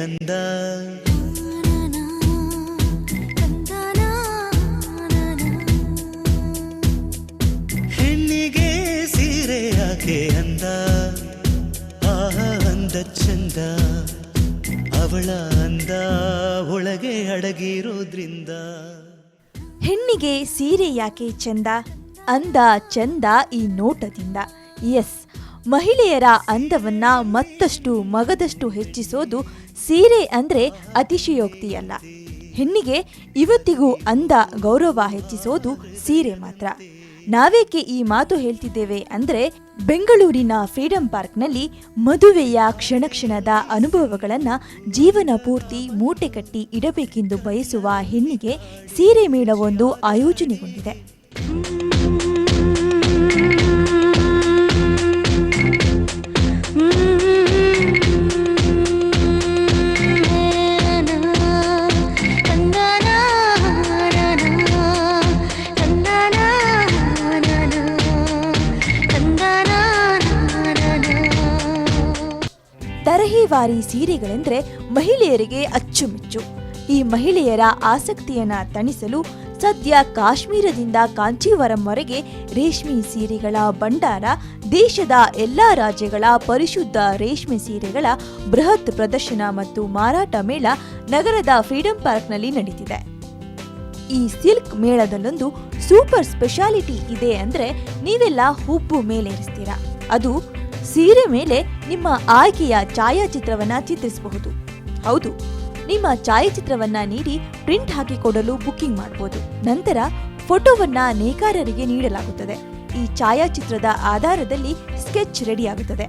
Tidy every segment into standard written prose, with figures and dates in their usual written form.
ಅಂದ. ಹೆಣ್ಣಿಗೆ ಸೀರೆ ಯಾಕೆ ಅಂದ, ಆಹಾ ಅಂದ ಚಂದ, ಅವಳ ಅಂದ ಒಳಗೆ ಅಡಗಿರೋದ್ರಿಂದ. ಹೆಣ್ಣಿಗೆ ಸೀರೆ ಯಾಕೆ ಚಂದ, ಅಂದ ಚಂದ ಈ ನೋಟದಿಂದ. ಎಸ್, ಮಹಿಳೆಯರ ಅಂದವನ್ನ ಮತ್ತಷ್ಟು ಮಗದಷ್ಟು ಹೆಚ್ಚಿಸೋದು ಸೀರೆ ಅಂದ್ರೆ ಅತಿಶಯೋಕ್ತಿಯಲ್ಲ. ಹೆಣ್ಣಿಗೆ ಇವತ್ತಿಗೂ ಅಂದ ಗೌರವ ಹೆಚ್ಚಿಸೋದು ಸೀರೆ ಮಾತ್ರ. ನಾವೇಕೆ ಈ ಮಾತು ಹೇಳ್ತಿದ್ದೇವೆ ಅಂದ್ರೆ, ಬೆಂಗಳೂರಿನ ಫ್ರೀಡಂ ಪಾರ್ಕ್ನಲ್ಲಿ ಮದುವೆಯ ಕ್ಷಣ ಕ್ಷಣದ ಅನುಭವಗಳನ್ನ ಜೀವನ ಪೂರ್ತಿ ಮೂಟೆ ಕಟ್ಟಿ ಇಡಬೇಕೆಂದು ಬಯಸುವ ಹೆಣ್ಣಿಗೆ ಸೀರೆ ಮೇಳವೊಂದು ಆಯೋಜನೆಗೊಂಡಿದೆ. ತರಹೇವಾರಿ ಸೀರೆಗಳೆಂದರೆ ಮಹಿಳೆಯರಿಗೆ ಅಚ್ಚುಮೆಚ್ಚು. ಈ ಮಹಿಳೆಯರ ಆಸಕ್ತಿಯನ್ನ ತಣಿಸಲು ಸದ್ಯ ಕಾಶ್ಮೀರದಿಂದ ಕಾಂಚೀವರಂವರೆಗೆ ರೇಷ್ಮೆ ಸೀರೆಗಳ ಭಂಡಾರ, ದೇಶದ ಎಲ್ಲಾ ರಾಜ್ಯಗಳ ಪರಿಶುದ್ಧ ರೇಷ್ಮೆ ಸೀರೆಗಳ ಬೃಹತ್ ಪ್ರದರ್ಶನ ಮತ್ತು ಮಾರಾಟ ಮೇಳ ನಗರದ ಫ್ರೀಡಂ ಪಾರ್ಕ್ನಲ್ಲಿ ನಡೀತಿದೆ. ಈ ಸಿಲ್ಕ್ ಮೇಳದಲ್ಲೊಂದು ಸೂಪರ್ ಸ್ಪೆಷಾಲಿಟಿ ಇದೆ ಅಂದ್ರೆ ನೀವೆಲ್ಲ ಹುಬ್ಬು ಮೇಲೇರಿಸ್ತೀರಾ. ಅದು ಸೀರೆ ಮೇಲೆ ನಿಮ್ಮ ಆಯ್ಕೆಯ ಛಾಯಾಚಿತ್ರವನ್ನ ಚಿತ್ರಿಸಬಹುದು. ಹೌದು, ನಿಮ್ಮ ಛಾಯಾಚಿತ್ರವನ್ನ ನೀಡಿ ಪ್ರಿಂಟ್ ಹಾಕಿಕೊಡಲು ಬುಕ್ಕಿಂಗ್ ಮಾಡಬಹುದು. ನಂತರ ಫೋಟೋವನ್ನ ನೇಕಾರರಿಗೆ ನೀಡಲಾಗುತ್ತದೆ. ಈ ಛಾಯಾಚಿತ್ರದ ಆಧಾರದಲ್ಲಿ ಸ್ಕೆಚ್ ರೆಡಿಯಾಗುತ್ತದೆ.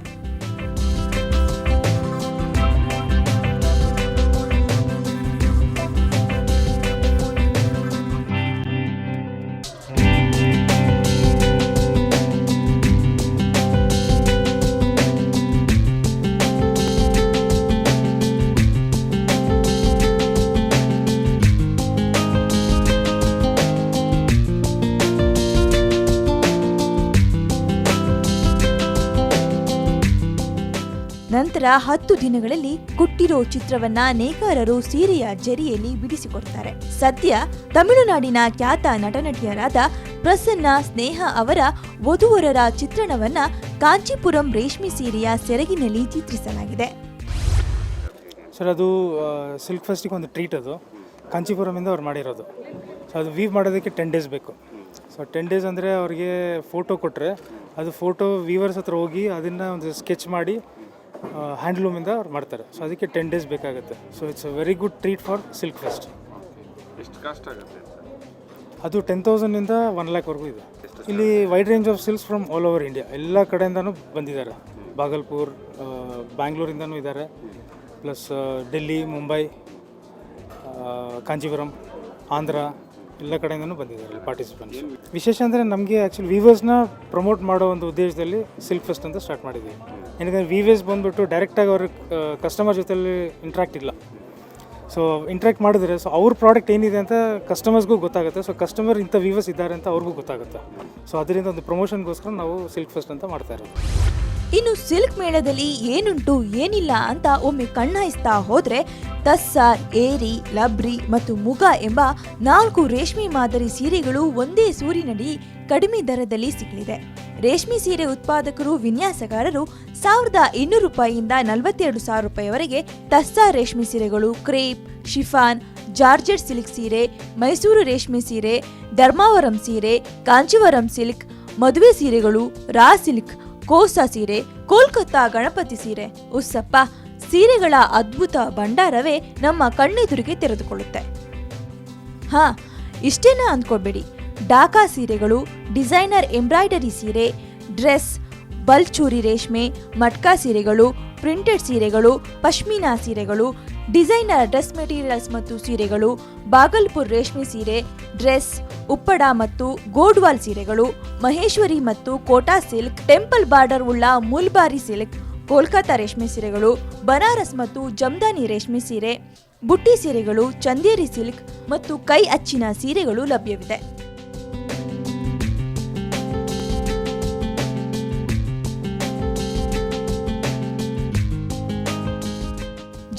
ನಂತರ 10 ದಿನಗಳಲ್ಲಿ ಕೊಟ್ಟಿರೋ ಚಿತ್ರವನ್ನ ನೇಕಾರರು ಸೀರೆಯ ಜರಿಯಲ್ಲಿ ಬಿಡಿಸಿಕೊಡ್ತಾರೆ. ಸದ್ಯ ತಮಿಳುನಾಡಿನ ಖ್ಯಾತ ನಟನಟಿಯರಾದ ಪ್ರಸನ್ನ, ಸ್ನೇಹ ಅವರ ವಧುವರರ ಚಿತ್ರಣವನ್ನ ಕಾಂಚೀಪುರಂ ರೇಷ್ಮೆ ಸೀರೆಯ ಸೆರಗಿನಲ್ಲಿ ಚಿತ್ರಿಸಲಾಗಿದೆ. ಸರ್, ಅದು ಸಿಲ್ಕ್ ಫೆಸ್ಟಿಗೆ ಒಂದು ಟ್ರೀಟ್. ಅದು ಕಾಂಚೀಪುರಮಿಂದ ಅವ್ರು ಮಾಡಿರೋದು. ಸೊ ಅದು ವೀವ್ ಮಾಡೋದಕ್ಕೆ 10 ಡೇಸ್ ಬೇಕು. ಸೊ 10 ಡೇಸ್ ಅಂದರೆ ಅವ್ರಿಗೆ ಫೋಟೋ ಕೊಟ್ಟರೆ ಅದು ಫೋಟೋ ವೀವರ್ಸ್ ಹತ್ರ ಹೋಗಿ ಅದನ್ನು ಒಂದು ಸ್ಕೆಚ್ ಮಾಡಿ ಹ್ಯಾಂಡ್ಲೂಮಿಂದ ಅವ್ರು ಮಾಡ್ತಾರೆ. ಸೊ ಅದಕ್ಕೆ 10 ಡೇಸ್ ಬೇಕಾಗುತ್ತೆ. So it's a very good treat for silk fest. ಎಷ್ಟು ಕಾಸ್ಟ್ ಆಗುತ್ತೆ? ಅದು 10,000 1 lakh ಇದೆ. ಇಲ್ಲಿ wide range of silks from all over India, ಎಲ್ಲ ಕಡೆಯಿಂದನೂ ಬಂದಿದ್ದಾರೆ. ಬಾಗಲ್ಪುರ್, ಬ್ಯಾಂಗ್ಳೂರಿಂದನೂ ಇದ್ದಾರೆ, ಪ್ಲಸ್ ಡೆಲ್ಲಿ, ಮುಂಬೈ, ಕಾಂಚೀಪುರಂ, ಆಂಧ್ರ, ಎಲ್ಲ ಕಡೆಯಿಂದನೂ ಬಂದಿದ್ದಾರೆ ಪಾರ್ಟಿಸಿಪೆಂಟ್ಸ್. ವಿಶೇಷ ಅಂದರೆ ನಮಗೆ ಆ್ಯಕ್ಚುಲಿ ವೀವರ್ಸ್ನ ಪ್ರಮೋಟ್ ಮಾಡೋ ಒಂದು ಉದ್ದೇಶದಲ್ಲಿ ಸಿಲ್ಕ್ ಫೆಸ್ಟ್ ಅಂತ ಸ್ಟಾರ್ಟ್ ಮಾಡಿದ್ದೀವಿ. ಏನಂದರೆ ವೀವರ್ಸ್ ಬಂದುಬಿಟ್ಟು ಡೈರೆಕ್ಟಾಗಿ ಅವ್ರ ಕಸ್ಟಮರ್ ಜೊತೆಲಿ ಇಂಟ್ರಾಕ್ಟ್ ಇಲ್ಲ. ಸೊ ಇಂಟ್ರಾಕ್ಟ್ ಮಾಡಿದ್ರೆ ಸೊ ಅವ್ರ ಪ್ರಾಡಕ್ಟ್ ಏನಿದೆ ಅಂತ ಕಸ್ಟಮರ್ಸ್ಗೂ ಗೊತ್ತಾಗುತ್ತೆ. ಸೊ ಕಸ್ಟಮರ್ ಇಂಥ ವೀವರ್ಸ್ ಇದ್ದಾರೆ ಅಂತ ಅವ್ರಿಗೂ ಗೊತ್ತಾಗುತ್ತೆ. ಸೊ ಅದರಿಂದ ಒಂದು ಪ್ರಮೋಷನ್ಗೋಸ್ಕರ ನಾವು ಸಿಲ್ಕ್ ಫೆಸ್ಟ್ ಅಂತ ಮಾಡ್ತಾ ಇರೋದು. ಇನ್ನು ಸಿಲ್ಕ್ ಮೇಳದಲ್ಲಿ ಏನುಂಟು ಏನಿಲ್ಲ ಅಂತ ಒಮ್ಮೆ ಕಣ್ಣಾಯಿಸ್ತಾ ಹೋದ್ರೆ ತಸ್ಸಾರ್, ಏರಿ, ಲಬ್ರಿ ಮತ್ತು ಮುಗ ಎಂಬ 4 ರೇಷ್ಮೆ ಮಾದರಿ ಸೀರೆಗಳು ಒಂದೇ ಸೂರಿನಡಿ ಕಡಿಮೆ ದರದಲ್ಲಿ ಸಿಗಲಿದೆ. ರೇಷ್ಮೆ ಸೀರೆ ಉತ್ಪಾದಕರು, ವಿನ್ಯಾಸಗಾರರು 1,200 ರೂಪಾಯಿಯಿಂದ 42,000 ರೂಪಾಯಿವರೆಗೆ ತಸ್ಸಾರ್ ರೇಷ್ಮೆ ಸೀರೆಗಳು, ಕ್ರೇಪ್, ಶಿಫಾನ್, ಜಾರ್ಜೆಟ್ ಸಿಲ್ಕ್ ಸೀರೆ, ಮೈಸೂರು ರೇಷ್ಮೆ ಸೀರೆ, ಧರ್ಮಾವರಂ ಸೀರೆ, ಕಾಂಚೀವರಂ ಸಿಲ್ಕ್, ಮದುವೆ ಸೀರೆಗಳು, ರಾ ಸಿಲ್ಕ್, ಕೋಸಾ ಸೀರೆ, ಕೋಲ್ಕತ್ತಾ ಗಣಪತಿ ಸೀರೆ, ಉಸ್ಸಪ್ಪ, ಸೀರೆಗಳ ಅದ್ಭುತ ಭಂಡಾರವೇ ನಮ್ಮ ಕಣ್ಣೆದುರಿಗೆ ತೆರೆದುಕೊಳ್ಳುತ್ತೆ. ಇಷ್ಟೇನಾ ಅಂದ್ಕೊಳ್ಬೇಡಿ. ಡಾಕಾ ಸೀರೆಗಳು, ಡಿಸೈನರ್ ಎಂಬ್ರಾಯ್ಡರಿ ಸೀರೆ, ಡ್ರೆಸ್, ಬಲ್ಚೂರಿ ರೇಷ್ಮೆ, ಮಟ್ಕಾ ಸೀರೆಗಳು, ಪ್ರಿಂಟೆಡ್ ಸೀರೆಗಳು, ಪಶ್ಮೀನಾ ಸೀರೆಗಳು, ಡಿಸೈನರ್ ಡ್ರೆಸ್ ಮೆಟೀರಿಯಲ್ಸ್ ಮತ್ತು ಸೀರೆಗಳು, ಬಾಗಲ್ಪುರ್ ರೇಷ್ಮೆ ಸೀರೆ, ಡ್ರೆಸ್, ಉಪ್ಪಡ ಮತ್ತು ಗೋಡ್ವಾಲ್ ಸೀರೆಗಳು, ಮಹೇಶ್ವರಿ ಮತ್ತು ಕೋಟಾ ಸಿಲ್ಕ್, ಟೆಂಪಲ್ ಬಾರ್ಡರ್ ಉಳ್ಳ ಮುಲ್ಬಾರಿ ಸಿಲ್ಕ್, ಕೋಲ್ಕತ್ತಾ ರೇಷ್ಮೆ ಸೀರೆಗಳು, ಬನಾರಸ್ ಮತ್ತು ಜಮ್ದಾನಿ ರೇಷ್ಮೆ ಸೀರೆ, ಬುಟ್ಟಿ ಸೀರೆಗಳು, ಚಂದೇರಿ ಸಿಲ್ಕ್ ಮತ್ತು ಕೈ ಅಚ್ಚಿನ ಸೀರೆಗಳು ಲಭ್ಯವಿದೆ.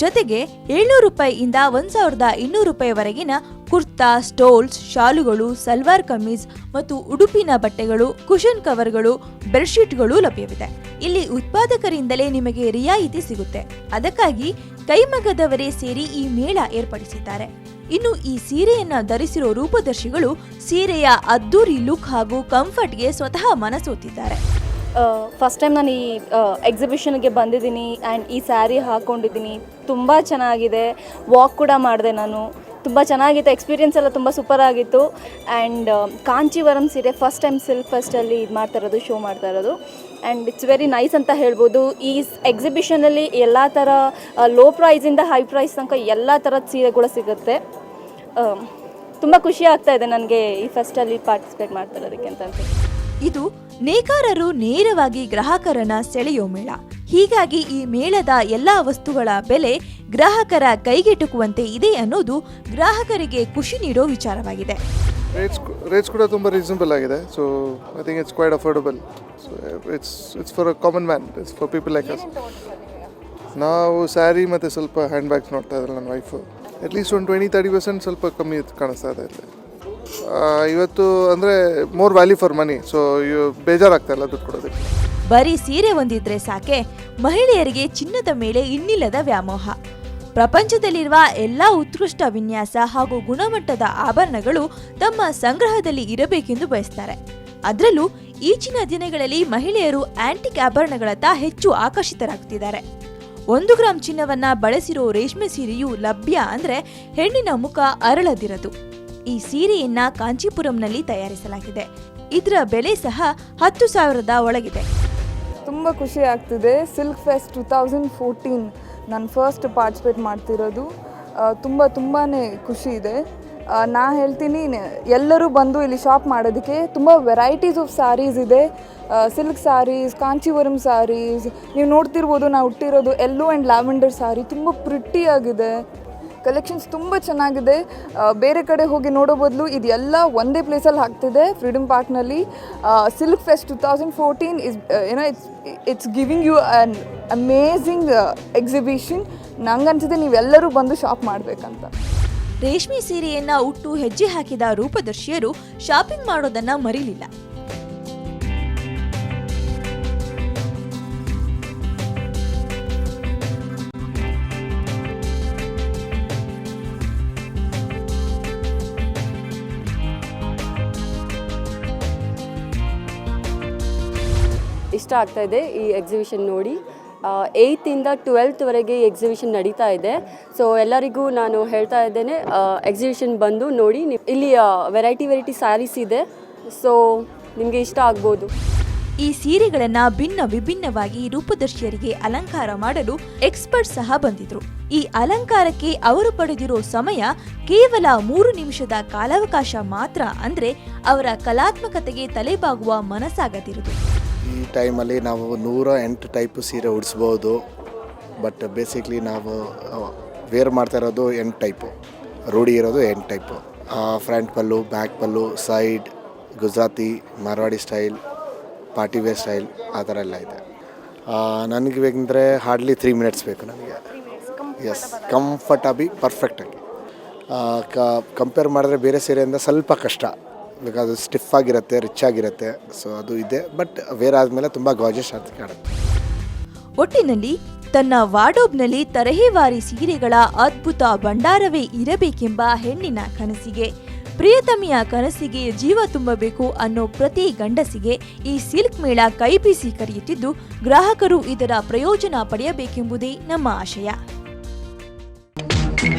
ಜೊತೆಗೆ 700 ರೂಪಾಯಿಯಿಂದ 1200 ರೂಪಾಯಿವರೆಗಿನ ಕುರ್ತಾ, ಸ್ಟೋಲ್ಸ್, ಶಾಲುಗಳು, ಸಲ್ವಾರ್ ಕಮೀಜ್ ಮತ್ತು ಉಡುಪಿನ ಬಟ್ಟೆಗಳು, ಕುಷನ್ ಕವರ್ಗಳು, ಬೆಡ್ಶೀಟ್ಗಳು ಲಭ್ಯವಿದೆ. ಇಲ್ಲಿ ಉತ್ಪಾದಕರಿಂದಲೇ ನಿಮಗೆ ರಿಯಾಯಿತಿ ಸಿಗುತ್ತೆ. ಅದಕ್ಕಾಗಿ ಕೈಮಗ್ಗದವರೇ ಸೇರಿ ಈ ಮೇಳ ಏರ್ಪಡಿಸಿದ್ದಾರೆ. ಇನ್ನು ಈ ಸೀರೆಯನ್ನ ಧರಿಸಿರೋ ರೂಪದರ್ಶಿಗಳು ಸೀರೆಯ ಅದ್ದೂರಿ ಲುಕ್ ಹಾಗೂ ಕಂಫರ್ಟ್ಗೆ ಸ್ವತಃ ಮನಸೋತಿದ್ದಾರೆ. ಫಸ್ಟ್ ಟೈಮ್ ನಾನು ಈ ಎಕ್ಸಿಬಿಷನ್ಗೆ ಬಂದಿದ್ದೀನಿ ಆ್ಯಂಡ್ ಈ ಸ್ಯಾರಿ ಹಾಕ್ಕೊಂಡಿದ್ದೀನಿ. ತುಂಬ ಚೆನ್ನಾಗಿದೆ. ವಾಕ್ ಕೂಡ ಮಾಡಿದೆ ನಾನು. ತುಂಬ ಚೆನ್ನಾಗಿತ್ತು. ಎಕ್ಸ್ಪೀರಿಯನ್ಸ್ ಎಲ್ಲ ತುಂಬ ಸೂಪರ್ ಆಗಿತ್ತು. ಆ್ಯಂಡ್ ಕಾಂಚೀವರಂ ಸೀರೆ ಫಸ್ಟ್ ಟೈಮ್ ಸಿಲ್ಕ್ ಫೆಸ್ಟಲ್ಲಿ ಇದು ಮಾಡ್ತಾ ಇರೋದು, ಶೋ ಮಾಡ್ತಾ ಇರೋದು. ಆ್ಯಂಡ್ ಇಟ್ಸ್ ವೆರಿ ನೈಸ್ ಅಂತ ಹೇಳ್ಬೋದು. ಈ ಎಕ್ಸಿಬಿಷನಲ್ಲಿ ಎಲ್ಲ ಥರ ಲೋ ಪ್ರೈಸಿಂದ ಹೈ ಪ್ರೈಸ್ ತನಕ ಎಲ್ಲ ಥರದ ಸೀರೆಗಳು ಸಿಗುತ್ತೆ. ತುಂಬ ಖುಷಿ ಆಗ್ತಾ ಇದೆ ನನಗೆ ಈ ಫೆಸ್ಟಲ್ಲಿ ಪಾರ್ಟಿಸಿಪೇಟ್ ಮಾಡ್ತಾ ಇರೋದಕ್ಕೆ ಅಂತ. ಇದು ನೇಕಾರರು ನೇರವಾಗಿ ಗ್ರಾಹಕರನ್ನ ಸೆಳೆಯೋ ಮೇಳ. ಹೀಗಾಗಿ ಈ ಮೇಳದ ಎಲ್ಲಾ ವಸ್ತುಗಳ ಬೆಲೆ ಗ್ರಾಹಕರ ಕೈಗೆಟುಕುವಂತೆ ಇದೆ ಅನ್ನೋದು ಗ್ರಾಹಕರಿಗೆ ಖುಷಿ ನೀಡೋ ವಿಚಾರವಾಗಿದೆ. ರೇಟ್ಸ್ ಕೂಡ ತುಂಬ ರೀಸನಬಲ್ ಆಗಿದೆ. So I think it's quite affordable. So it's for a common man, it's for people like us. ನಾವು ಸ್ಯಾರಿ ಮತ್ತು ಸ್ವಲ್ಪ ಹ್ಯಾಂಡ್ ಬ್ಯಾಗ್ಸ್ ನೋಡ್ತಾ ಇದ್ದಾರೆ ನನ್ನ ವೈಫು. ಅಟ್ಲೀಸ್ಟ್ ಒಂದು 20-30% ಸ್ವಲ್ಪ ಕಮ್ಮಿ ಕಾಣಿಸ್ತಾ ಇದೆ ಇಲ್ಲಿ. ಇವತ್ತು ಅಂದರೆ more value for money. So ಬೇಜಾರಾಗ್ತಾ ಇಲ್ಲ ದುಡ್ಡು ಕೊಡೋದಕ್ಕೆ. ಬರೀ ಸೀರೆ ಒಂದಿದ್ರೆ ಸಾಕೆ, ಮಹಿಳೆಯರಿಗೆ ಚಿನ್ನದ ಮೇಲೆ ಇನ್ನಿಲ್ಲದ ವ್ಯಾಮೋಹ. ಪ್ರಪಂಚದಲ್ಲಿರುವ ಎಲ್ಲಾ ಉತ್ಕೃಷ್ಟ ವಿನ್ಯಾಸ ಹಾಗೂ ಗುಣಮಟ್ಟದ ಆಭರಣಗಳು ತಮ್ಮ ಸಂಗ್ರಹದಲ್ಲಿ ಇರಬೇಕೆಂದು ಬಯಸ್ತಾರೆ. ಅದರಲ್ಲೂ ಈಚಿನ ದಿನಗಳಲ್ಲಿ ಮಹಿಳೆಯರು ಆಂಟಿಕ್ ಆಭರಣಗಳತ್ತ ಹೆಚ್ಚು ಆಕರ್ಷಿತರಾಗುತ್ತಿದ್ದಾರೆ. 1 ಗ್ರಾಂ ಚಿನ್ನವನ್ನ ಬಳಸಿರೋ ರೇಷ್ಮೆ ಸೀರೆಯು ಲಭ್ಯ ಅಂದ್ರೆ ಹೆಣ್ಣಿನ ಮುಖ ಅರಳದಿರದು. ಈ ಸೀರೆಯನ್ನ ಕಾಂಚೀಪುರಂನಲ್ಲಿ ತಯಾರಿಸಲಾಗಿದೆ. ಇದರ ಬೆಲೆ ಸಹ 10,000 ಒಳಗಿದೆ. ತುಂಬ ಖುಷಿ ಆಗ್ತಿದೆ. ಸಿಲ್ಕ್ ಫೆಸ್ಟ್ 2014 ನಾನು ಫಸ್ಟ್ ಪಾರ್ಟಿಸಿಪೇಟ್ ಮಾಡ್ತಿರೋದು. ತುಂಬಾ ಖುಷಿ ಇದೆ. ನಾ ಹೇಳ್ತೀನಿ, ಎಲ್ಲರೂ ಬಂದು ಇಲ್ಲಿ ಶಾಪ್ ಮಾಡೋದಕ್ಕೆ. ತುಂಬ ವೆರೈಟೀಸ್ ಆಫ್ ಸ್ಯಾರೀಸ್ ಇದೆ. ಸಿಲ್ಕ್ ಸ್ಯಾರೀಸ್, ಕಾಂಚೀವರಂ ಸ್ಯಾರೀಸ್, ನೀವು ನೋಡ್ತಿರ್ಬೋದು. ನಾವು ಹುಟ್ಟಿರೋದು ಯೆಲ್ಲೋ ಆ್ಯಂಡ್ ಲ್ಯಾವೆಂಡರ್ ಸ್ಯಾರಿ. ತುಂಬ ಪ್ರಿಟ್ಟಿಯಾಗಿದೆ. ಕಲೆಕ್ಷನ್ಸ್ ತುಂಬ ಚೆನ್ನಾಗಿದೆ. ಬೇರೆ ಕಡೆ ಹೋಗಿ ನೋಡೋ ಬದಲು ಇದೆಲ್ಲ ಒಂದೇ ಪ್ಲೇಸಲ್ಲಿ ಆಗ್ತಿದೆ, ಫ್ರೀಡಮ್ ಪಾರ್ಕ್ನಲ್ಲಿ. Silk fest 2014 it's giving you an amazing exhibition. ನಂಗನ್ಸಿದೆ ನೀವೆಲ್ಲರೂ ಬಂದು ಶಾಪ್ ಮಾಡಬೇಕಂತ. ರೇಷ್ಮೆ ಸೀರೆಯನ್ನ ಉಟ್ಟು ಹೆಜ್ಜೆ ಹಾಕಿದ ರೂಪದರ್ಶಿಯರು ಶಾಪಿಂಗ್ ಮಾಡೋದನ್ನ ಮರಿಲಿಲ್ಲ. ಇಷ್ಟ ಆಗ್ತಾ ಇದೆ ಈ ಎಕ್ಸಿಬಿಷನ್ ನೋಡಿ. 8th ಇಂದ 12th ಈ ಎಕ್ಸಿಬಿಷನ್ ನಡೀತಾ ಇದೆ. ಸೊ ಎಲ್ಲರಿಗೂ ನಾನು ಹೇಳ್ತಾ ಇದ್ದೇನೆ, ಎಕ್ಸಿಬಿಷನ್ ಬಂದು ನೋಡಿ. ಇಲ್ಲಿ ವೆರೈಟಿ ಸ್ಯಾರೀಸ್ ಇದೆ. ಸೊ ನಿಮಗೆ ಇಷ್ಟ ಆಗ್ಬೋದು. ಈ ಸೀರೆಗಳನ್ನ ವಿಭಿನ್ನವಾಗಿ ರೂಪದರ್ಶಿಯರಿಗೆ ಅಲಂಕಾರ ಮಾಡಲು ಎಕ್ಸ್ಪರ್ಟ್ ಸಹ ಬಂದಿದ್ರು. ಈ ಅಲಂಕಾರಕ್ಕೆ ಅವರು ಪಡೆದಿರೋ ಸಮಯ ಕೇವಲ 3 ನಿಮಿಷದ ಕಾಲಾವಕಾಶ ಮಾತ್ರ. ಅಂದ್ರೆ ಅವರ ಕಲಾತ್ಮಕತೆಗೆ ತಲೆಬಾಗುವ ಮನಸ್ಸಾಗದಿರುವುದು. ಈ ಟೈಮಲ್ಲಿ ನಾವು 108 ಟೈಪ್ ಸೀರೆ ಉಡಿಸ್ಬೋದು. ಬಟ್ ಬೇಸಿಕ್ಲಿ ನಾವು ವೇರ್ ಮಾಡ್ತಾ ಇರೋದು 8 ಟೈಪು, ರೂಢಿ ಇರೋದು 8 type. Front pallu, back pallu, side, Gujarati, Marwari style, party wear style, ಆ ಥರ ಎಲ್ಲ ಇದೆ. ನನಗೆ ಬೇಕಂದರೆ ಹಾರ್ಡ್ಲಿ 3 ಮಿನಿಟ್ಸ್ ಬೇಕು ನನಗೆ. ಎಸ್, ಕಂಫರ್ಟಾಗಿ ಪರ್ಫೆಕ್ಟಾಗಿ. ಕಂಪೇರ್ ಮಾಡಿದ್ರೆ ಬೇರೆ ಸೀರೆಯಿಂದ ಸ್ವಲ್ಪ ಕಷ್ಟ, ಬಿಕಾಸ್ ಸ್ಟಿಫ್ ಆಗಿರುತ್ತೆ, ರಿಚ್ ಆಗಿರುತ್ತೆ. ಸೊ ಅದು ಇದೆ. ಬಟ್ ವೇರ್ ಆದಮೇಲೆ ತುಂಬ ಗಾರ್ಜಿಯಸ್ ಆಗಿ ಕಾಣುತ್ತೆ. ಒಟ್ಟಿನಲ್ಲಿ ತನ್ನ ವಾರ್ಡ್ರೋಬ್ನಲ್ಲಿ ತರಹೇವಾರಿ ಸೀರೆಗಳ ಅದ್ಭುತ ಭಂಡಾರವೇ ಇರಬೇಕೆಂಬ ಹೆಣ್ಣಿನ ಕನಸಿಗೆ, ಪ್ರಿಯತಮಿಯ ಕನಸಿಗೆ ಜೀವ ತುಂಬಬೇಕು ಅನ್ನೋ ಪ್ರತಿ ಗಂಡಸಿಗೆ ಈ ಸಿಲ್ಕ್ ಮೇಳ ಕೈಬೀಸಿ ಕರೆಯುತ್ತಿದ್ದು, ಗ್ರಾಹಕರು ಇದರ ಪ್ರಯೋಜನ ಪಡೆಯಬೇಕೆಂಬುದೇ ನಮ್ಮ ಆಶಯ.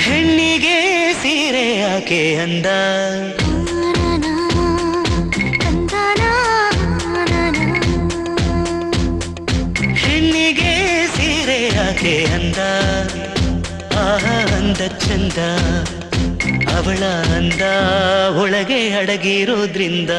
ಹೆಣ್ಣಿಗೆ ಸೀರೆ ಯಾಕೆ ಅಂದ, ಹೆಣ್ಣಿಗೆ ಸೀರೆ ಯಾಕೆ ಅಂದ, ಅಂದ ಚಂದ ಅವಳ ಅಂದ ಒಳಗೆ ಅಡಗಿರೋದ್ರಿಂದ.